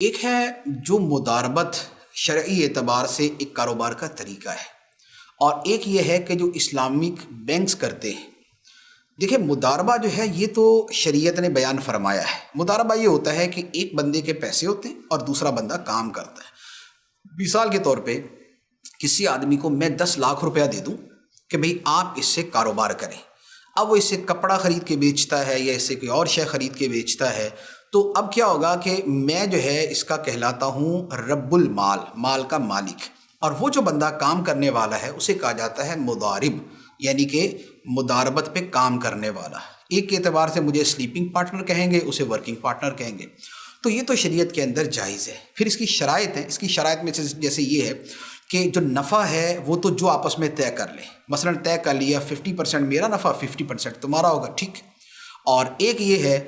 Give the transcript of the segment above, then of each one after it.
ایک ہے جو مداربت شرعی اعتبار سے ایک کاروبار کا طریقہ ہے، اور ایک یہ ہے کہ جو اسلامک بینکس کرتے ہیں۔ دیکھیں، مداربہ جو ہے یہ تو شریعت نے بیان فرمایا ہے۔ مداربہ یہ ہوتا ہے کہ ایک بندے کے پیسے ہوتے ہیں اور دوسرا بندہ کام کرتا ہے۔ مثال کے طور پہ کسی آدمی کو میں 10 لاکھ روپیہ دے دوں کہ بھئی آپ اس سے کاروبار کریں۔ اب وہ اس سے کپڑا خرید کے بیچتا ہے یا اس سے کوئی اور شے خرید کے بیچتا ہے، تو اب کیا ہوگا کہ میں جو ہے اس کا کہلاتا ہوں رب المال، مال کا مالک، اور وہ جو بندہ کام کرنے والا ہے اسے کہا جاتا ہے مضارب، یعنی کہ مداربت پہ کام کرنے والا۔ ایک اعتبار سے مجھے سلیپنگ پارٹنر کہیں گے، اسے ورکنگ پارٹنر کہیں گے۔ تو یہ تو شریعت کے اندر جائز ہے۔ پھر اس کی شرائط ہیں، اس کی شرائط میں سے جیسے یہ ہے کہ جو نفع ہے وہ تو جو آپس میں طے کر لیں، مثلا طے کر لیا 50% میرا نفع 50% تمہارا ہوگا، ٹھیک۔ اور ایک یہ ہے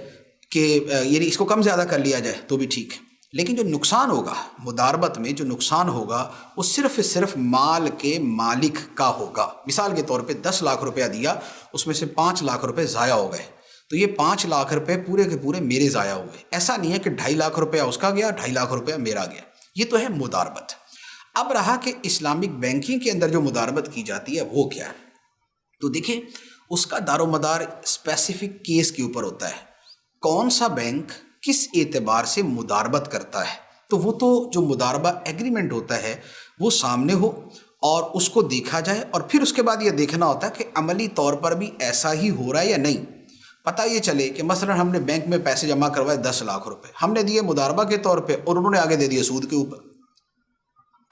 کہ یعنی اس کو کم زیادہ کر لیا جائے تو بھی ٹھیک، لیکن جو نقصان ہوگا مداربت میں، جو نقصان ہوگا وہ صرف مال کے مالک کا ہوگا۔ مثال کے طور پہ 10 لاکھ روپیہ دیا، اس میں سے 5 لاکھ روپے ضائع ہو گئے، تو یہ 5 لاکھ روپے پورے کے پورے میرے ضائع ہوئے۔ ایسا نہیں ہے کہ 2.5 لاکھ روپیہ اس کا گیا، 2.5 لاکھ روپیہ میرا گیا۔ یہ تو ہے مداربت۔ اب رہا کہ اسلامک بینکنگ کے اندر جو مداربت کی جاتی ہے وہ کیا ہے، تو دیکھیں اس کا دار و مدار اسپیسیفک کیس کے اوپر ہوتا ہے۔ کون سا بینک کس اعتبار سے مداربت کرتا ہے، تو وہ تو جو مداربہ ایگریمنٹ ہوتا ہے وہ سامنے ہو اور اس کو دیکھا جائے، اور پھر اس کے بعد یہ دیکھنا ہوتا ہے کہ عملی طور پر بھی ایسا ہی ہو رہا ہے یا نہیں۔ پتہ یہ چلے کہ مثلا ہم نے بینک میں پیسے جمع کروائے 10 لاکھ روپے، ہم نے دیے مداربہ کے طور پہ اور انہوں نے آگے دے دیے سود کے اوپر۔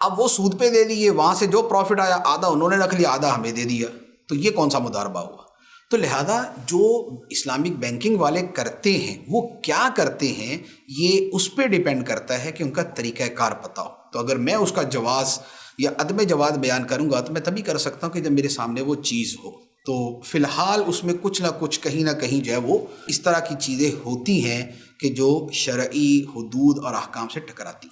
اب وہ سود پہ دے دیے، وہاں سے جو پروفٹ آیا آدھا انہوں نے رکھ لیا، آدھا ہمیں دے دیا، تو یہ کون سا مداربہ ہوا؟ تو لہذا جو اسلامک بینکنگ والے کرتے ہیں وہ کیا کرتے ہیں، یہ اس پہ ڈیپینڈ کرتا ہے کہ ان کا طریقہ کار پتہ ہو۔ تو اگر میں اس کا جواز یا عدم جواز بیان کروں گا تو میں تبھی کر سکتا ہوں کہ جب میرے سامنے وہ چیز ہو۔ تو فی الحال اس میں کچھ نہ کچھ کہیں نہ کہیں جو ہے وہ اس طرح کی چیزیں ہوتی ہیں کہ جو شرعی حدود اور احکام سے ٹکراتی ہیں۔